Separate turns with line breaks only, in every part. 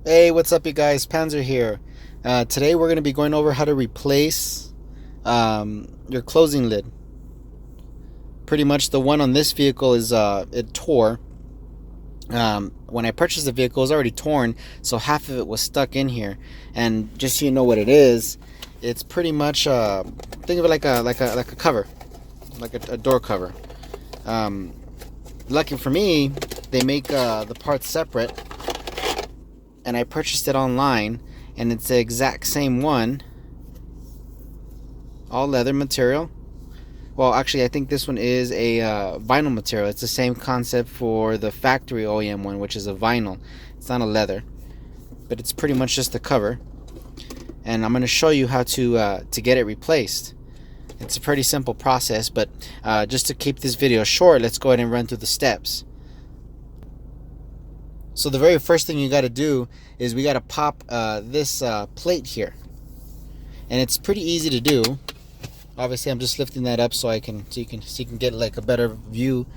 Hey, what's up, you guys? Panzer here. Today we're going to be going over how to replace your closing lid. Pretty much the one on this vehicle is it tore. When I purchased the vehicle, it was already torn, so half of it was stuck in here. And just so you know what it is, it's pretty much think of it like a cover, like a door cover. Lucky for me, they make the parts separate. And I purchased it online, and it's the exact same one, all leather material. Well, actually, I think this one is a vinyl material. It's the same concept for the factory OEM one, which is a vinyl. It's not a leather, but it's pretty much just the cover. And I'm going to show you how to get it replaced. It's a pretty simple process, but just to keep this video short, let's go ahead and run through the steps. So the very first thing you got to do is we got to pop this plate here, and it's pretty easy to do. Obviously, I'm just lifting that up so you can get like a better view.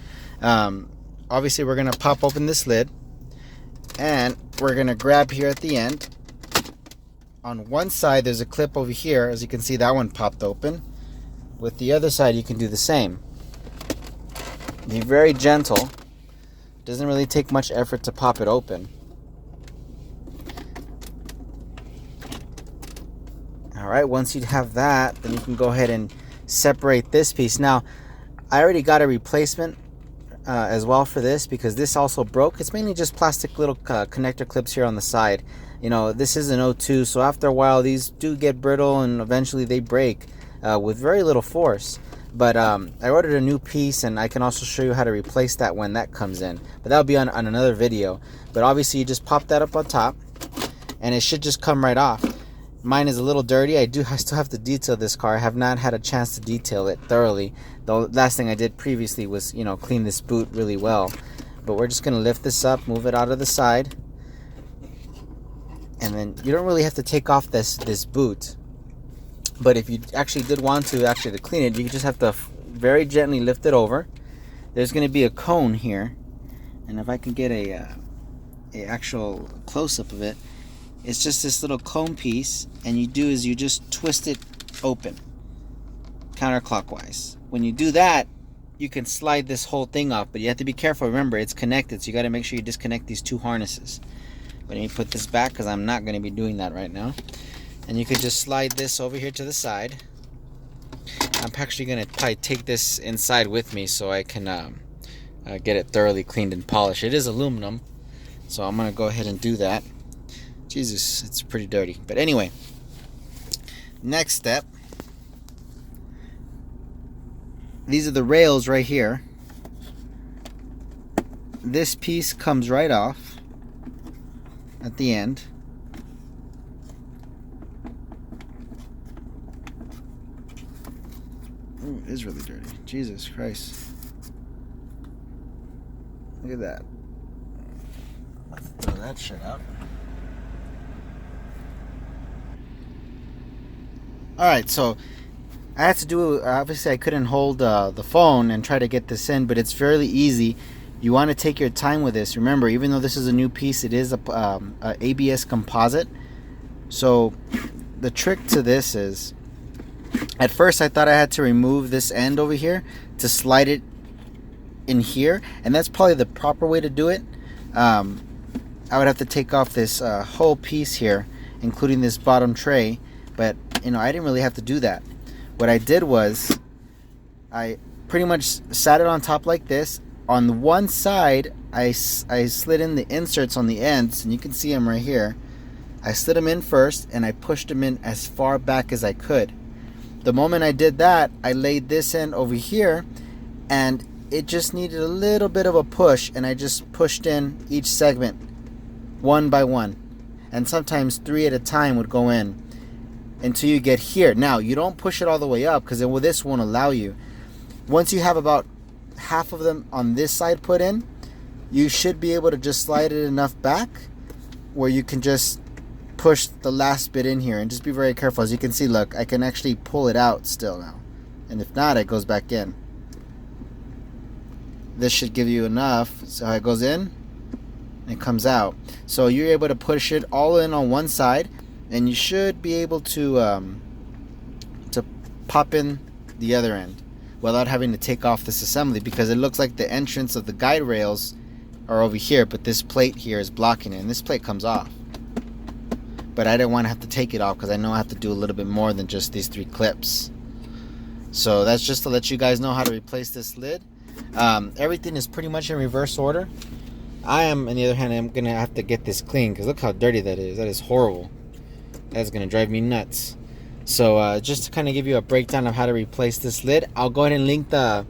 Obviously, we're gonna pop open this lid, and we're gonna grab here at the end. On one side, there's a clip over here. As you can see, that one popped open. With the other side, you can do the same. Be very gentle. Doesn't really take much effort to pop it open. Alright, once you have that, then you can go ahead and separate this piece. Now, I already got a replacement as well for this, because this also broke. It's mainly just plastic little connector clips here on the side. You know, this is an O2, so after a while these do get brittle and eventually they break with very little force. But I ordered a new piece, and I can also show you how to replace that when that comes in. But that'll be on another video. But obviously you just pop that up on top, and it should just come right off. Mine is a little dirty. I still have to detail this car. I have not had a chance to detail it thoroughly. The last thing I did previously was, you know, clean this boot really well. But we're just going to lift this up, move it out of the side. And then you don't really have to take off this boot. But if you actually did want to clean it, you just have to very gently lift it over. There's going to be a cone here, and if I can get a actual close-up of it, it's just this little cone piece, and you just twist it open counterclockwise. When you do that, you can slide this whole thing off, but you have to be careful. Remember, it's connected, so you got to make sure you disconnect these two harnesses. Let me put this back, because I'm not going to be doing that right now. And you could just slide this over here to the side. I'm actually going to probably take this inside with me so I can get it thoroughly cleaned and polished. It is aluminum, so I'm going to go ahead and do that. Jesus, it's pretty dirty. But anyway, next step. These are the rails right here. This piece comes right off at the end. Ooh, it is really dirty. Jesus Christ. Look at that. Let's throw that shit out. Alright, so I had to do, obviously I couldn't hold the phone and try to get this in, but it's fairly easy. You want to take your time with this. Remember, even though this is a new piece, it is a ABS composite. So the trick to this is, at first I thought I had to remove this end over here to slide it in here, and that's probably the proper way to do it. I would have to take off this whole piece here, including this bottom tray, but you know, I didn't really have to do that. What I did was I pretty much sat it on top like this. On one side I slid in the inserts on the ends, and you can see them right here. I slid them in first, and I pushed them in as far back as I could. The moment I did that, I laid this end over here, and it just needed a little bit of a push, and I just pushed in each segment one by one, and sometimes 3 at a time would go in until you get here. Now, you don't push it all the way up, because this won't allow you. Once you have about half of them on this side put in, you should be able to just slide it enough back where you can just push the last bit in here, and just be very careful. As you can see, look, I can actually pull it out still now, and if not, it goes back in. This should give you enough. So it goes in, and it comes out. So you're able to push it all in on one side, and you should be able to pop in the other end without having to take off this assembly, because it looks like the entrance of the guide rails are over here, but this plate here is blocking it, and this plate comes off. But I didn't want to have to take it off because I know I have to do a little bit more than just these 3 clips. So that's just to let you guys know how to replace this lid. Everything is pretty much in reverse order. I am, on the other hand, I'm gonna have to get this clean because look how dirty that is. That is horrible. That's gonna drive me nuts. So just to kind of give you a breakdown of how to replace this lid, I'll go ahead and link the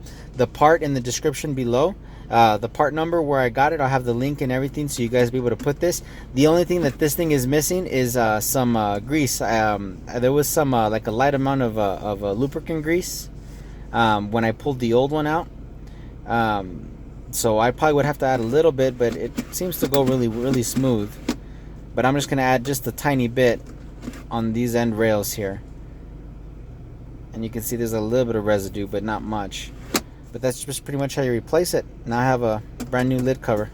part in the description below. The part number where I got it, I'll have the link and everything so you guys be able to put this. The only thing that this thing is missing is some grease. There was some like a light amount of lubricant grease when I pulled the old one out. So I probably would have to add a little bit, but it seems to go really smooth. But I'm just gonna add just a tiny bit on these end rails here, and you can see there's a little bit of residue, but not much. But that's just pretty much how you replace it. Now I have a brand new lid cover.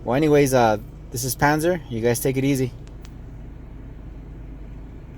Well, anyways, this is Panzer. You guys take it easy.